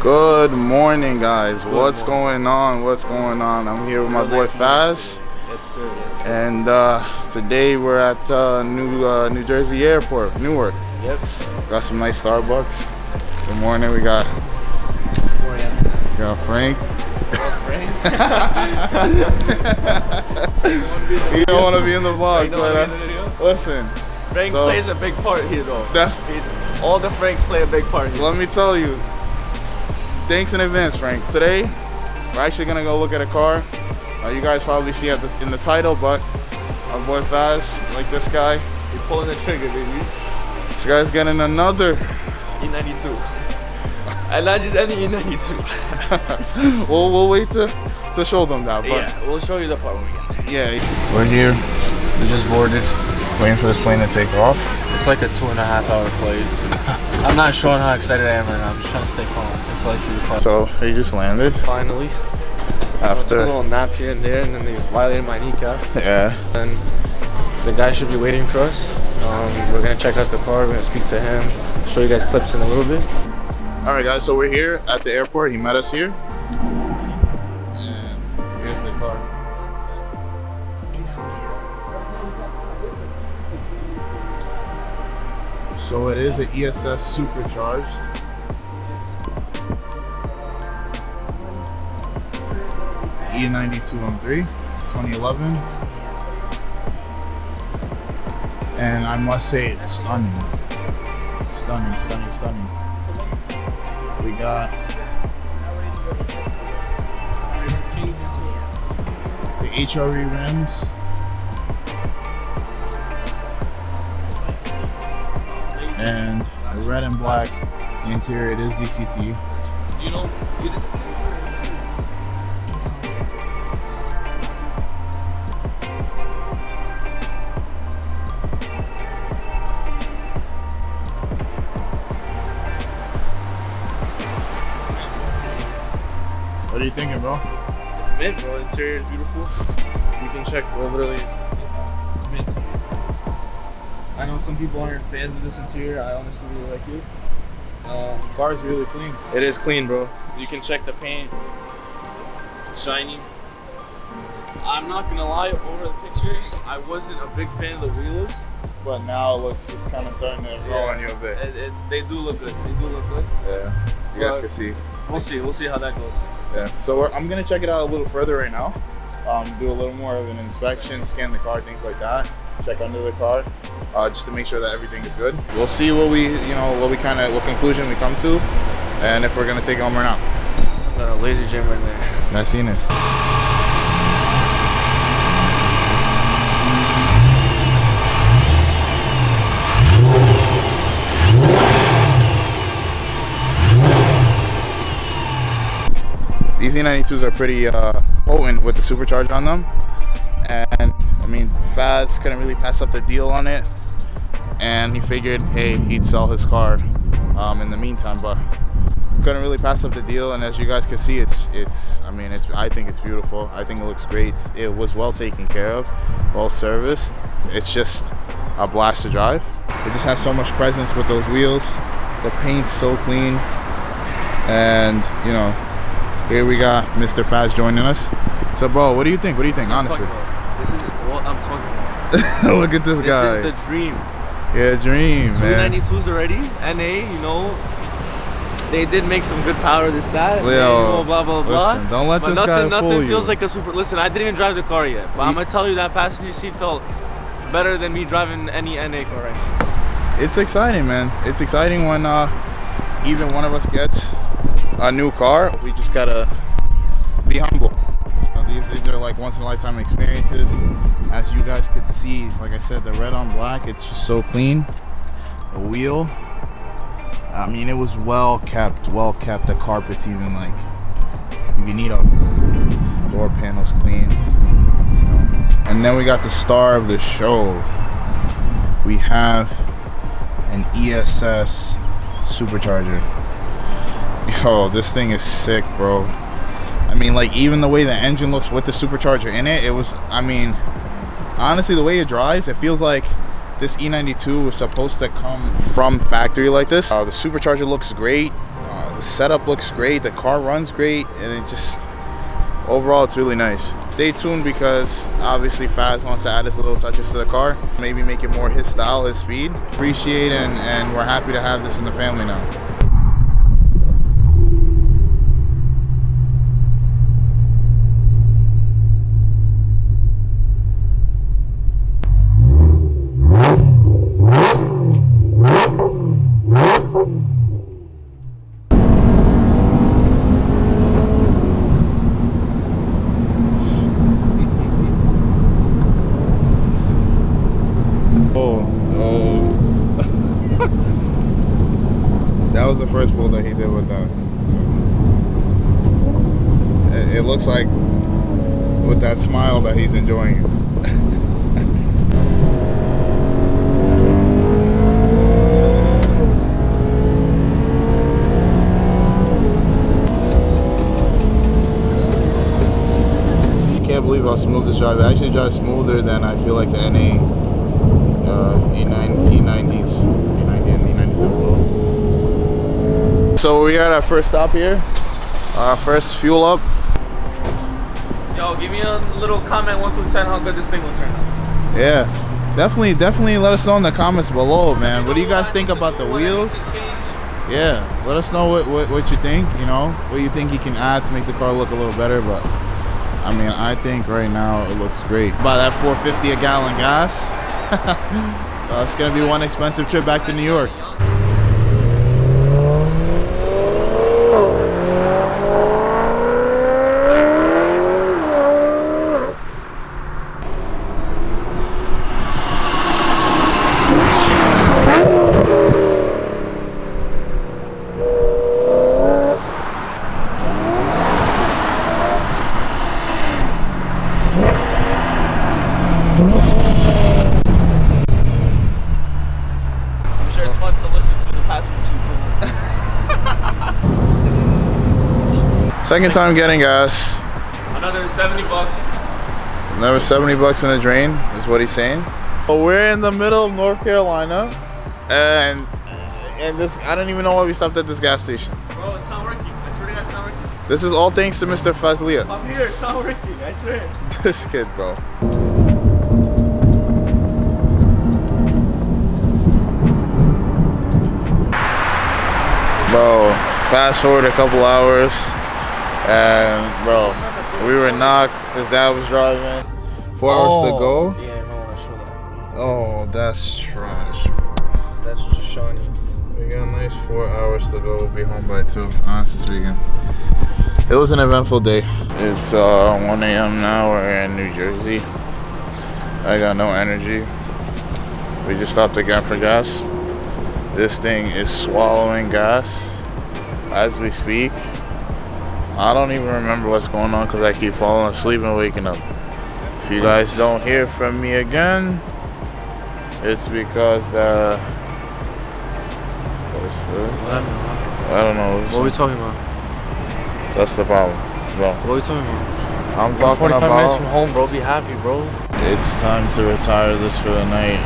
Good morning, guys. What's going on? What's going on? I'm here with my boy Faz. Yes, sir. Yes, sir. And today we're at New Jersey Airport, Newark. Yep. Got some nice Starbucks. Good morning. We got Frank. You don't want to be in the vlog, but listen. Frank plays a big part here, though. All the Franks play a big part here. Let me tell you. Thanks in advance, Frank. Today, we're actually gonna go look at a car. You guys probably see it in the title, but our boy Faz, like this guy, he's pulling the trigger, baby. This guy's getting another E92. And not just any E92. we'll wait to show them that. But yeah, we'll show you the part when we get there. Yeah, we're here. We just boarded, waiting for this plane to take off. It's like a 2.5-hour flight. I'm not showing how excited I am right now. I'm just trying to stay calm until I see the car. So he just landed. Finally. After a little nap here and there, and then they violated my kneecap. Yeah. And the guy should be waiting for us. We're gonna check out the car. We're gonna speak to him. I'll show you guys clips in a little bit. All right, guys. So we're here at the airport. He met us here. And here's the car. So it is an ESS Supercharged. E92 M3, 2011. And I must say it's stunning. Stunning, stunning, stunning. We got the HRE rims. And the red and black interior, it is DCT. You know, What are you thinking, bro? It's mint, bro. The interior is beautiful. You can check literally mint. I know some people aren't fans of this interior. I honestly really like it. The car is really clean. It is clean, bro. You can check the paint. It's shiny. I'm not gonna lie, over the pictures, I wasn't a big fan of the wheels. But now it's kind of starting to grow on you a bit. They do look good. They do look good. Yeah, you guys can see. We'll see. We'll see how that goes. Yeah. So I'm gonna check it out a little further right now. Do a little more of an inspection, scan the car, things like that. Check under the car, just to make sure that everything is good. We'll see what what conclusion we come to, and if we're gonna take it home or not. Some kind of lazy gym right there. I seen it. These E92s are pretty potent with the supercharged on them, and I mean Faz couldn't really pass up the deal on it, and he figured, hey, he'd sell his car in the meantime, but couldn't really pass up the deal. And as you guys can see, I think it's beautiful. I think it looks great. It was well taken care of, well serviced. It's just a blast to drive. It just has so much presence with those wheels. The paint's so clean, and you know, here we got Mr. Faz joining us. So, bro, what do you think? What do you think, honestly? This is what I'm talking about. Look at this guy. This is the dream. Yeah, dream, man. 292s already. NA, you know, they did make some good power. This, that. Yo, you know, blah, blah, blah. Listen, don't let but this guy fool nothing you. feels like a super. Listen, I didn't even drive the car yet, but I'm gonna tell you that passenger seat felt better than me driving any NA car right now. It's exciting, man. It's exciting when either one of us gets a new car. We just gotta be humble. These are like once in a lifetime experiences. As you guys could see, like I said, the red on black, it's just so clean. The wheel, I mean, it was well kept. The carpet's even, like, if you need a door panel's clean, you know? And then we got the star of the show. We have an ESS Supercharger. Yo, this thing is sick, bro. I mean, like, even the way the engine looks with the supercharger in it, I mean, honestly, the way it drives, it feels like this E92 was supposed to come from factory like this. The supercharger looks great. The setup looks great, the car runs great, and it just, overall it's really nice. Stay tuned because obviously Faz wants to add his little touches to the car, maybe make it more his style, his speed. Appreciate and we're happy to have this in the family now. That was the first pull that he did with that. It looks like with that smile that he's enjoying it. Can't believe how smooth this drives. It actually drives smoother than I feel like the NA E90s and E97. So we are at our first stop here. First fuel up. Yo, give me a little comment 1 through 10 how good this thing looks right now. Yeah, definitely let us know in the comments below, man. What do you guys think about the wheels? Yeah, let us know what you think, you know, what you think you can add to make the car look a little better. But I mean, I think right now it looks great. By that $4.50 a gallon gas, it's gonna be one expensive trip back to New York. Second time getting gas. Another 70 bucks. Another 70 bucks in the drain is what he's saying. Well, we're in the middle of North Carolina, and this, I don't even know why we stopped at this gas station. Bro, it's not working. I swear to God, it's not working. This is all thanks to Mr. Fazlia. Up here, it's not working. I swear. This kid, bro. Bro, fast forward a couple hours. And bro, we were knocked. His dad was driving. 4 hours to go. Yeah, no, I saw that. Oh, that's trash, bro. That's just showing you. We got a nice 4 hours to go. We'll be home by 2. Honestly speaking, it was an eventful day. It's 1 a.m. now. We're in New Jersey. I got no energy. We just stopped again for gas. This thing is swallowing gas as we speak. I don't even remember what's going on because I keep falling asleep and waking up. If you guys don't hear from me again, it's because I don't know. What are we talking about? That's the problem, bro. What are we talking about? I'm talking 45 about. minutes from home, bro. Be happy, bro. It's time to retire this for the night.